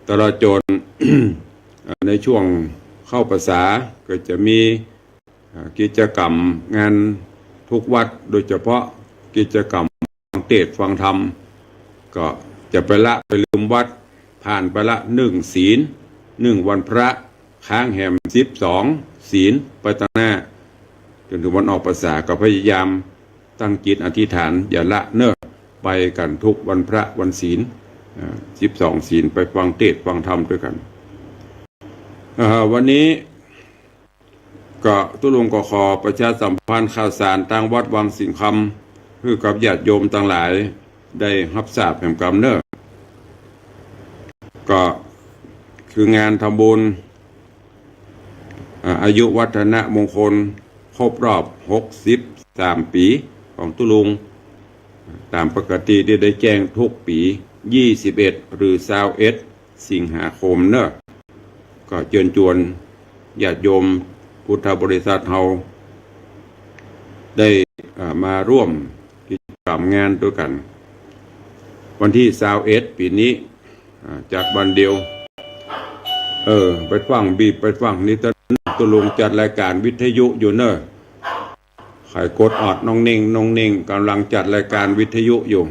ตลอดจน ในช่วงเข้าพรรษาก็จะมีกิจกรรมงานทุกวัดโดยเฉพาะกิจกรรมฟังเทศน์ฟังธรรมก็จะไปลืมวัดผ่านไปละ1 ศีล 1 วันพระค้างแหม12 ศีลไปตั้งหน้าจนถึงวันออกพรรษาก็พยายามตั้งจิตอธิษฐานอย่าละเนิ่นไปกันทุกวันพระวันศีล12 ศีลไปฟังเทศน์ฟังธรรมด้วยกันวันนี้ก็ตุลุงก็ขอประชาสัมพันธ์ข่าวสารทางวัดวังสิงห์คำเพื่อกับญาติโยมทั้งหลายได้รับทราบแห่งกำเนิดก็คืองานทำบุญอายุวัฒนมงคลครบรอบ63 ปีของตุลุงตามปกติที่ได้แจ้งทุกปี21 หรือ21 สิงหาคมเนอะก็เชิญชวนญาติโยมพุทธบริษัทเฮา ได้มาร่วมกิจกรรมงานด้วยกัน วันที่21ปีนี้จากวันเดียวไปฟังบีบไปฟังนี่ตุลุงจัดรายการวิทยุอยู่เนอะไข่กดออดน้องเน่งกำลังจัดรายการวิทยุอยู่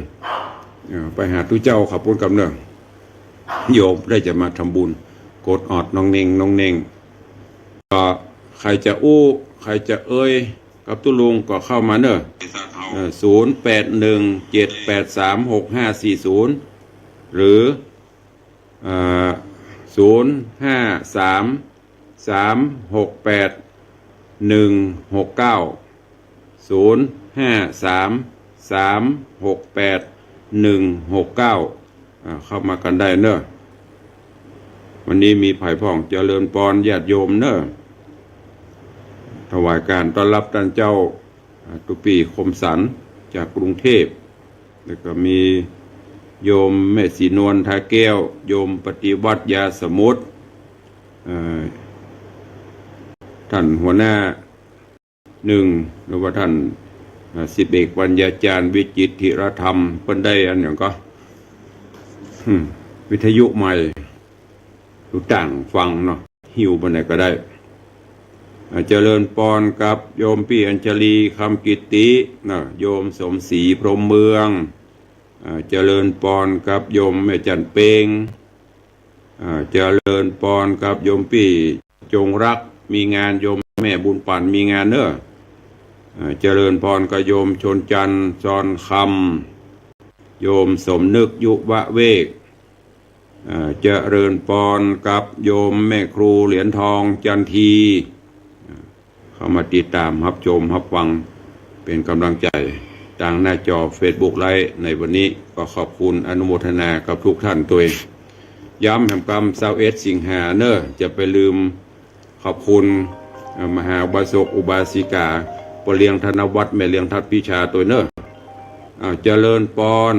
ไปหาทุเจ้าขับปุ้นกับเนอะโยมได้จะมาทำบุญกดออดน้องเน่งใครจะอู้ใครจะกับตุลุงก็เข้ามาเนอะ0817836540หรือ0533681690เข้ามากันได้เนอะวันนี้มีไผ่พ่องเจริญปอนญาติโยมเนอะถวายการต้อนรับท่านเจ้าตุปีคมสันจากกรุงเทพแล้วก็มีโยมแม่ศรีนวลทาแก้วโยมปฏิวัติยาสมุทรท่านหัวหน้าหนึ่งหรือว่าท่านสิบเอกปัญญาจารย์วิจิตรธิรธรรมเพิ่นได้อันอย่างก็วิทยุใหม่ทุกต่างฟังเนาะหิวไปไหนก็ได้เจริญปอนกับโยมพี่อัญชลีคำกิตตินะโยมสมศรีพรหมเมืองเจริญปอนกับโยมแม่จันเปงเจริญปอนกับโยมพี่จงรักมีงานโยมแม่บุญปั่นมีงานเนอะเจริญพรกับโยมชนจันทร์จรคำโยมสมนึกยุวะเวกเจริญปอนกับโยมแม่ครูเหรียญทองจันทีเข้ามาติดตามรับชมรับฟังเป็นกำลังใจทางหน้าจอ Facebook ไลฟ์ในวันนี้ก็ขอบคุณอนุโมทนากับทุกท่านตัวเองย้ำแห่งกรรม21 สิงหาเนอะจะไปลืมขอบคุณมหาอุบาสกอุบาสิกาปเลียงธนวัฒน์แม่เลียงทัดพิชาตัวเนอะเจริญปอน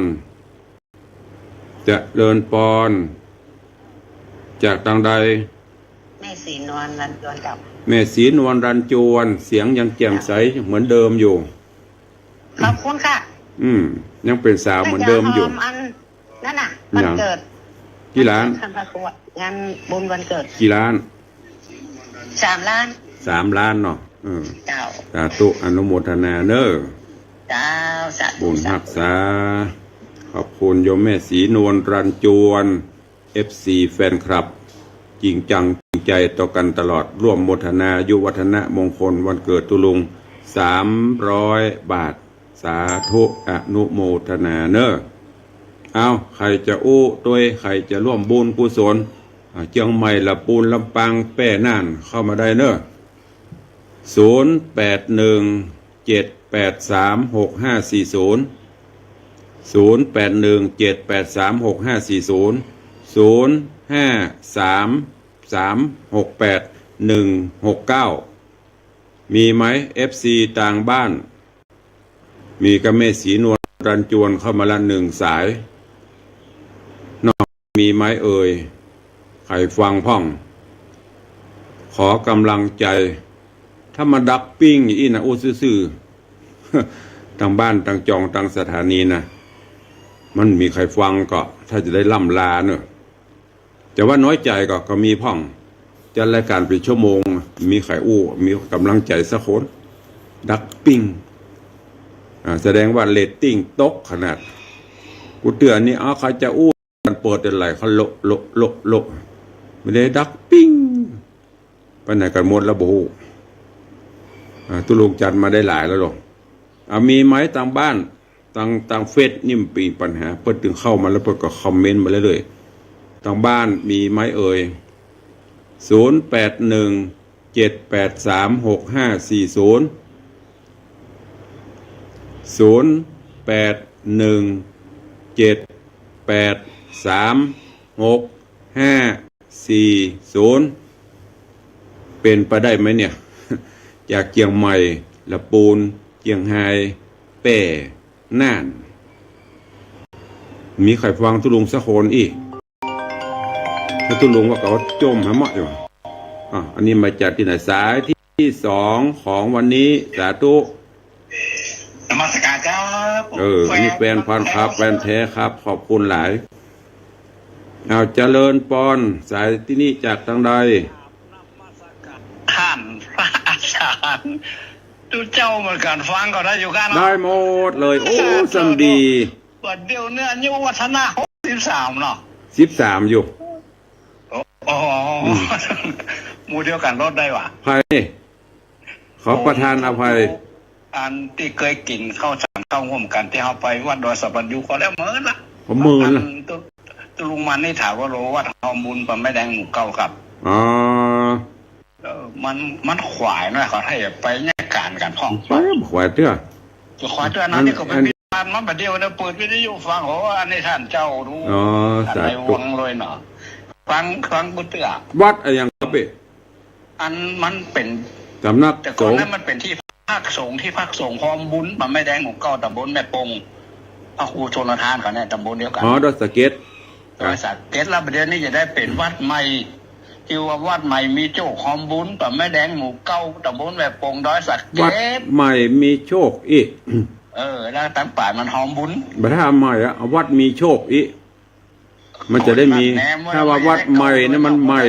จากทางใดแม่ศรีนวลรันจวนกับแม่ศรีนวลรันจวนเสียงยังแจ่มใสเหมือนเดิมอยู่ขอบคุณค่ะยังเป็นสาวเหมือนเดิมอยู่นั่นน่ะวันเกิดกี่ล้านงานบุญวันเกิดกี่ล้าน3 ล้าน3 ล้านเนาะเจ้าสาธุอนุโมทนาเนอะเจ้าสาธุบุญรักษาขอบคุณโยมแม่ศรีนวลรันจวน FC แฟนคลับจริงจังจริงใจต่อกันตลอดร่วมโมทนายุวัฒนะมงคลวันเกิดตุลุง300 บาทสาธุอนุโมทนาเนอะเอาใครจะอู้ตัวใครจะร่วมบุญกุศลเชียงใหม่ละปูนลำปางแป้น่านเข้ามาได้เนอะ0817836540 0533681169มีไหม FC ต่างบ้านมีกระเมศรีนวลรันจวนเข้ามาละ1 สายนอกมีไหมใครฟังพ่องขอกำลังใจถ้ามาดักปิ้งอีนะอู้ซื่อทางบ้านทางจองทางสถานีนะมันมีใครฟังก็ถ้าจะได้ล่ำลาเนอะแต่ว่าน้อยใจก็มีพ่องจะรายการเป็นชั่วโมงมีใครอู้มีกำลังใจสักคนดักปิ้งแสดงว่าเรตติ้งตกขนาดกูเตือนนี่ใครจะอู้มันเปิดอะไรเขาโลไม่ได้ดักปิ้งไปไหนกันหมดแล้วโบตุลุงจันมาได้หลายแล้วหรอกมีไหมทางบ้านทางเฟซนี่มีปัญหาเปิดถึงเข้ามาแล้วเปิดก็คอมเมนต์มาเรื่อยๆทางบ้านมีไหมเป็นไปได้ไหมเนี่ยจากเชียงใหม่ละปูนเชียงไฮ้แป้น่านมีใครฟังตุลุงสักคนอีกถ้าตุลุงว่าเขาจมหาเหมาะอยู่อันนี้มาจากที่ไหนสายที่2ของวันนี้สาธุ อันนี้แฟนพันธุ์ครับแฟนแท้ครับ ขอบคุณหลายเอาเจริญปอนสายที่นี่จากทางใด ท่านพระอาจารย์ดูเจ้าเหมือนกันฟังก็ได้อยู่กัน ได้หมดเลย โอ้สำดี เปิดเดียวเนี่ยอายุวัฒนะ63เนาะ 13อยู่ โอ้โหหมู่เดียวกันรถได้ว่ะ ภัยขอประทานอภัย อันที่เคยกินข้าวสารข้าวห่มกันที่เขาไปวัดดอยสัปยุก็แล้วเมินละ ผมหมื่นละ ตุลุงมันนี่ถามว่ารู้วัดทองบุญปะไม่แดงหมู่เก่าครับ อ๋อ มันขวายหน่อยเขาให้ไปแยกการกันพ่อง ไปขวายเตื้อ ขวายตัวนั้นนี่ก็เป็นพิธีมันประเดี๋ยวเนี่ยเปิดวิทยุฟังโอ้อันนี้ท่านเจ้ารู้ อ๋อ อัน สา ใน ธุ วังเลยเนาะฟังบุตรอ่ะ วัดอะไรอย่างครับพี่ อันมันเป็น สำนัก แต่ ส ก่อน งฆ์ นั้นมันเป็นที่พักสงฆ์ที่พักสงฆ์พร้อมบุญมันไม่แดงของเก่าตำบลแม่ปงพระครูชนทานเขาเนี่ยตำบลเดียวกัน อ๋อดอยสะเก็ต บริษัทเกตแล้วประเดี๋ยวนี้จะได้เป็นวัดใหม่ชื่อว่าวัดใหม่มีโจ้หอมบุญปะแม่แดงหมู่เก่าตำบลแม่ปงดอยสักเก วัด ต ใหม่มีโชคอีก แล้วตั้งป่ายมันหอมบุญ บัดถ้าใหม่อะวัดมีโชคอีกมันจะได้มี ถ้าว่าวัดใหม่เนี่ยมันใหม่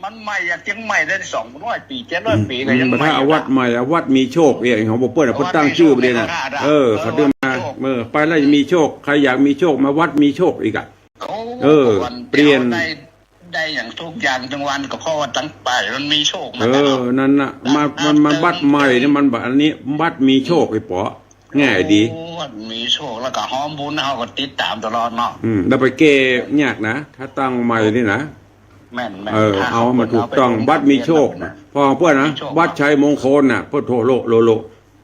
มันใหม่อยากเชียงใหม่ได้200 ปี700 ปีก็ยัง บัด ใหม่ ถ้าเอาวัดใหม่อะวัดมีโชคเองของบ่เปิ้ลเขาตั้งชื่อไปเลยนะเขาเดินมาไปแล้วจะมีโชคใครอยากมีโชคมาวัดมีโชคอีกอะ เปลี่ยน ได้อย่างทุกอย่างจังหวันก็เพราะว่าตั้งป่ายมันมีโชคมา นั่นน่ะมันวัดใหม่เนี่ยมันแบบอันนี้วัดมีโชคไอ้ป๋อง่ายดี วัดมีโชคแล้วก็หอมบุญเขาก็ติดตามตลอดเนาะ แล้วไปเก้ยากนะถ้าตั้งใหม่นี่นะ แม่น เอามาถูกต้องวัดมีโชคนะพอเพื่อนนะวัดชัยมงคลน่ะเพื่อโทโล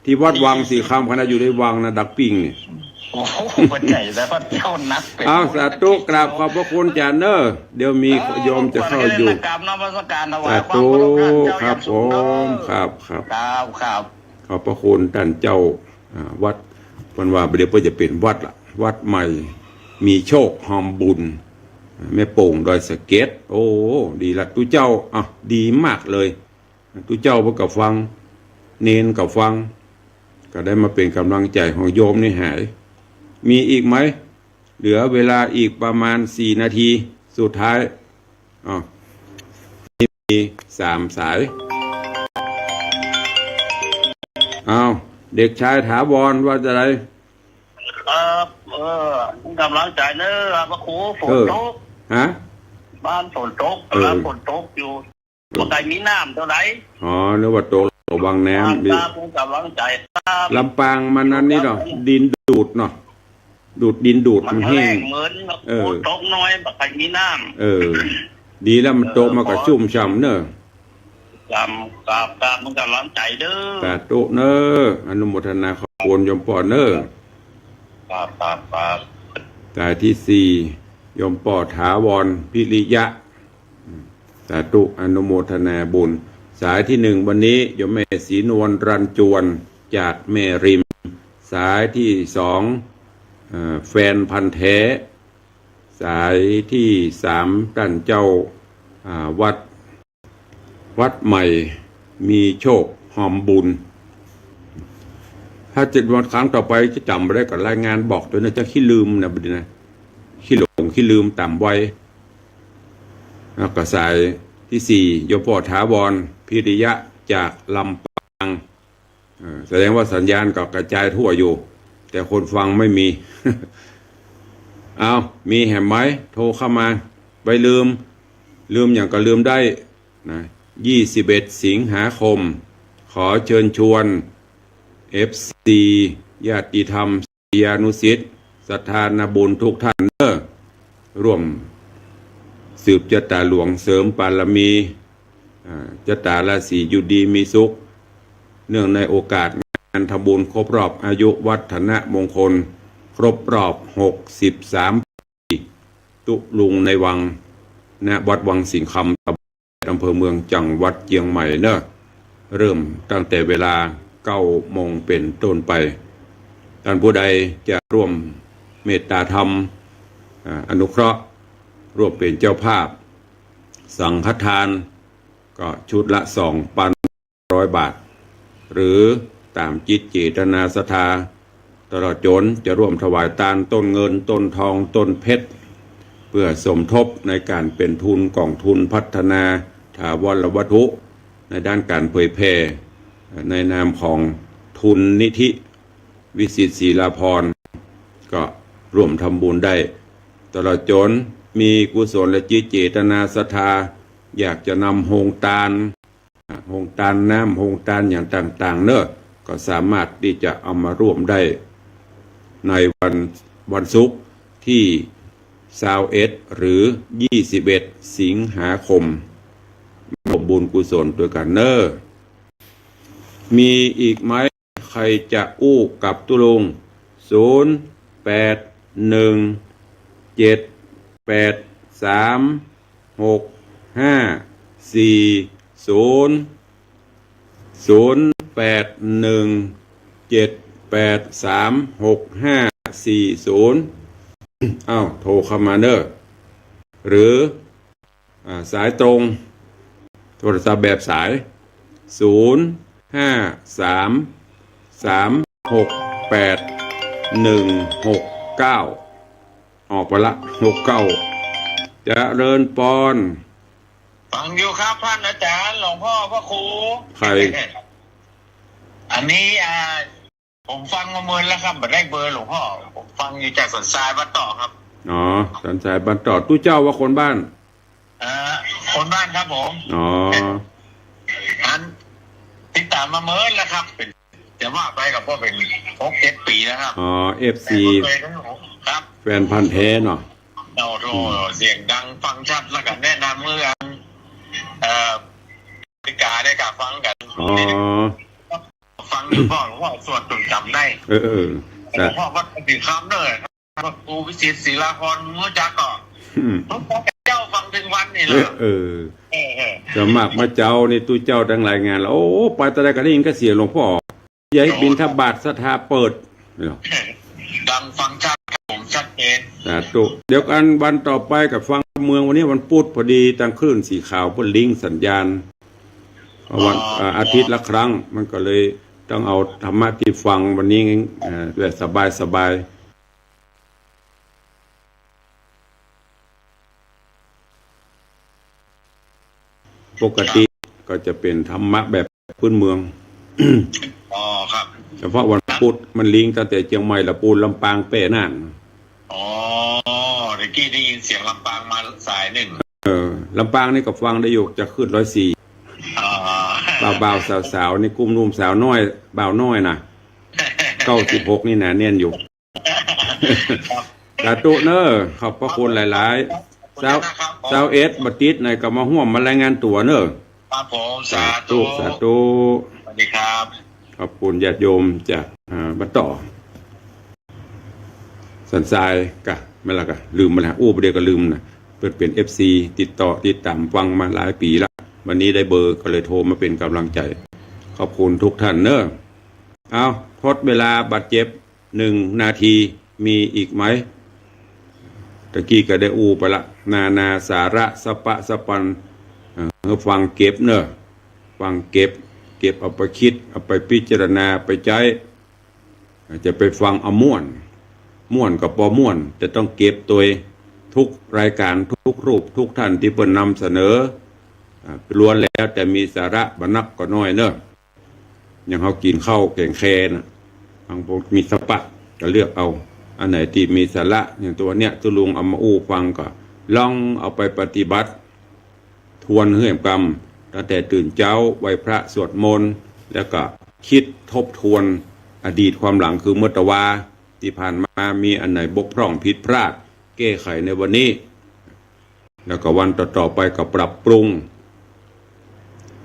ที่วัดวังสีคำคณะอยู่ในวังนะดักปิ้งนี่ โอ้โหปัจจัยแล้วก็เจ้านักเป็น เอาสาธุกราบขอบพระคุณจานเนอร์เดี๋ยวมีโยมจะเข้าอยู่ กราบนมัสการถวา สาย ความ ธุ เคารพท่านเจ้า ครับผ อย่างสูง ม เด้อ ครับ ขอบพระคุณท่านเจ้าวัดวันว่าเดี๋ยวเพื่อจะเป็นวัดละวัดใหม่ มีโชคหอมบุญแม่โป่งดอยสะเก็ดโอ้ดีละตุเจ้าดีมากเลยตุเจ้าเพื่อกับฟัง เนนกับฟัง ก็ได้มาเป็นกำลังใจของโยมนี่หายมีอีกไหมเหลือเวลาอีกประมาณ4 นาทีสุดท้ายมี3 สายเด็กชายถาวรว่าจะไร กำลังใจเนอะพระครูฝนตก ฮะ บ้านฝนตกกำลังฝนตกอยู่เมื่อไงมีน้ำเท่าไหร่ นึกว่าโตระวังแนมดี ตาผมกำลังใจครับ ลำปางมันนั้นนี่เนาะดินดูดเนาะดูดดินดูด มัน มัน แห้ แห้ง งเหมือนฝนตกน้อยแบบไงมีน้ำ ดีแล้วมันโตมากับชุ่มฉ่ำเนอะ กำมันกำลังใจเด้อ สาธุเนอะอนุโมทนาขอบคุณโยมปอเนอะ ครับ สายที่4โยมปอถาวรพิริยะสาธุอนุโมทนาบุญสายที่1วันนี้โยมแม่ศรีนวลรันจวนจากแม่ริมสายที่2แฟนพันธุ์แท้สายที่3ท่านเจ้าวัดใหม่มีโชคหอมบุญถ้า7 วันครั้งต่อไปจะจำไม่ได้ก็รายงานบอกด้วยนะจะขี้ลืมนะบัดนี้นะขี้หลงขี้ลืมต่ำไว้แล้วก็สายที่4โยมพ่อถาวรพิริยะจากลำปางแสดงว่าสัญญาณก็กระจายทั่วอยู่แต่คนฟังไม่มี มีแหมไหมโทรเข้ามาไปลืมอย่างก็ลืมได้นะ21 สิงหาคมขอเชิญชวน FC ญาติธรรมศิษยานุศิษย์ศรัทธานาบุญทุกท่านร่วมสืบจตาหลวงเสริมปารมีจตาราศีอยู่ดีมีสุขเนื่องในโอกาสงานทำบุญครบรอบอายุวัฒนมงคลครบรอบ63 ปีตุลุงในวังณวัดวังสิงห์คำอำเภอเมืองจังหวัดเชียงใหม่เริ่มตั้งแต่เวลา9 โมงเป็นต้นไปท่านผู้ใดจะร่วมเมตตาธรรมอนุเคราะห์ร่วมเป็นเจ้าภาพสังฆทานก็ชุดละ 2,100 บาทหรือตามจิตเจตนาศรัทธาต ตลอดจนจะร่วมถวายทานต้นเงินต้นทองต้นเพชรเพื่อสมทบในการเป็นทุนกองทุนพัฒนาถาวรวัตถุในด้านการเผยแพร่ในนามของทุนนิธิวิสิตศิลาภรณ์ก็ร่วมทำบุญได้ตลอดจนมีกุศลและจิตเจตนาศรัทธาอยากจะนำโฮงทานน้ำโฮงทานอย่างต่างๆเนอะก็สามารถที่จะเอามาร่วมได้ในวันศุกร์ที่21หรือ21สิงหาคมร่วมบุญกุศลด้วยกันเนอะมีอีกไหมใครจะอู้กับตุลุงอ้าวโทรเข้ามาเนอะหรือสายตรงโทรศัพท์แบบสาย053368169ออกไปละ69จะเริญปอน ฟังอยู่ครับท่านอาจารย์หลวงพ่อพระครู ใคร อันนี้ผมฟังมาเมินแล้วครับบัดได้เบอร์หลวงพ่อผมฟังอยู่จากสวนทรายบ้านต่อครับอ๋อสันสายบรรจอดตู้เจ้าว่าคนบ้านคนบ้านครับผมอ๋ออันติดตามมาเมินแล้วครับเป็นจะว่าไปกับพ่อเป็น6-7 ปีแล้วครับอ๋อ FC ครับแฟนพันธุ์แท้เนาะโอ้โหเสียงดังฟังชัดแล้วกันแนะนำเมื่อติกาได้กับฟังกันอ๋อฟังอยู่พ่อหลวงพ่อสวดจนจำได้หลวงพ่อวัดติคำเลยวัดกูวิสิตศิลาภรณ์เมื่อจากก่อนทุกพ่อเจ้าฟังถึงวันนี่เลยจะมากมาเจ้านี่ตู้เจ้าทั้งหลายงานแล้วโอ้ไปตะไดก็ได้ยินก็เสียหลวงพ่ออย่าให้บิณฑบาตศรัทธาเปิดดังฟังชัดผมชัดเจนสาธุเดี๋ยวกันวันต่อไปกับฟังเมืองวันนี้วันพุธพอดีตั้งคลื่นสีขาวเพื่อลิงก์สัญญาณวันอาทิตย์ละครั้งมันก็เลยต้องเอาธรรมะที่ฟังวันนี้แบบสบายปกติก็จะเป็นธรรมะแบบพื้นเมืองอ๋อครับเฉพาะวันพุธมันลิงตั้งแต่เชียงใหม่ละปูนลำปางเป้น่านอ๋อเมื่อกี้ได้ยินเสียงลำปางมาสายหนึ่งลำปางนี่ก็ฟังได้อยู่จะขึ้น104บ่าวสาวนี่กุ้มนุ่มสาวน้อยบ่าวน้อยนะ96นี่หนาเนียนอยู่สาธุเนอขอบพระคุณหลายๆสาวเอสบัติดในก็มาห่วมมารายงานตัวเนอครับผมสาธุสวัสดีครับขอบคุณญาติโยมจากบ้านต่อสันทรายกะไม่ละกะลืมมาแล้วประเดี๋ยวก็ลืมนะเป็น FC ติดตามฟังมาหลายปีแล้ววันนี้ได้เบอร์ก็เลยโทรมาเป็นกำลังใจขอบคุณทุกท่านเนอะเอาทดเวลาบาดเจ็บ1 นาทีมีอีกไหมตะกี้ก็ได้ไปละนาสาระสปะสปันฟังเก็บเนอะฟังเก็บเอาไปคิดเอาไปพิจารณาไปใจจะไปฟังเอาม่วนกับปอม่วนจะต้องเก็บตัวทุกรายการทุกรูปทุกท่านที่เพิ่นนำเสนอล้วนแล้วแต่มีสาระบรรนักก็น้อยเนอะอย่างเขากินข้าวแกงแคนะบางพวกมีสปะก็เลือกเอาอันไหนที่มีสาระอย่างตัวเนี้ยตุลุงเอามาฟังก็ลองเอาไปปฏิบัติทวนเฮื่อมกรรมตั้งแต่ตื่นเช้าไหว้พระสวดมนต์แล้วก็คิดทบทวนอดีตความหลังคือเมื่อตะวาที่ผ่านมามีอันไหนบกพร่องผิดพลาดแก้ไขในวันนี้แล้วก็วันต่อๆไปก็ปรับปรุง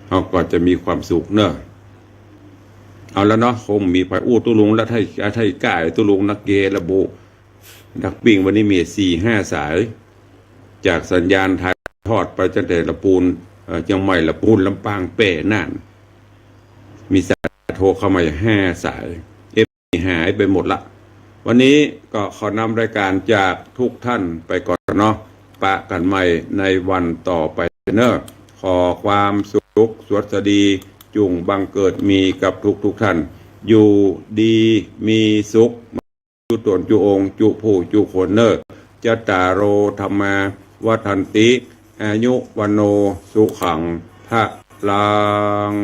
เขาก็จะมีความสุขเนอะเอาแล้วเนาะคงมีไปตุลุงและไทยก่ายตุลุงนักเกระบุนักปิ่งวันนี้มี4-5 สายจากสัญญาณถ่ายทอดไปจนแต่ละปูนเชียงใหม่ละปูนลำปางเป้น่านมีสายโทรเข้ามา5 สายหายไปหมดละวันนี้ก็ขอนำรายการจากทุกท่านไปก่อนเนาะปะกันใหม่ในวันต่อไปเนอะขอความสุขสวัสดีจุงบังเกิดมีกับทุกท่าน อยู่ดีมีสุขจุตนจุองค์จุผู้จุคนเนอจัตตารโอธรรมาวัฏันติอายุวันโนสุขังพระลัง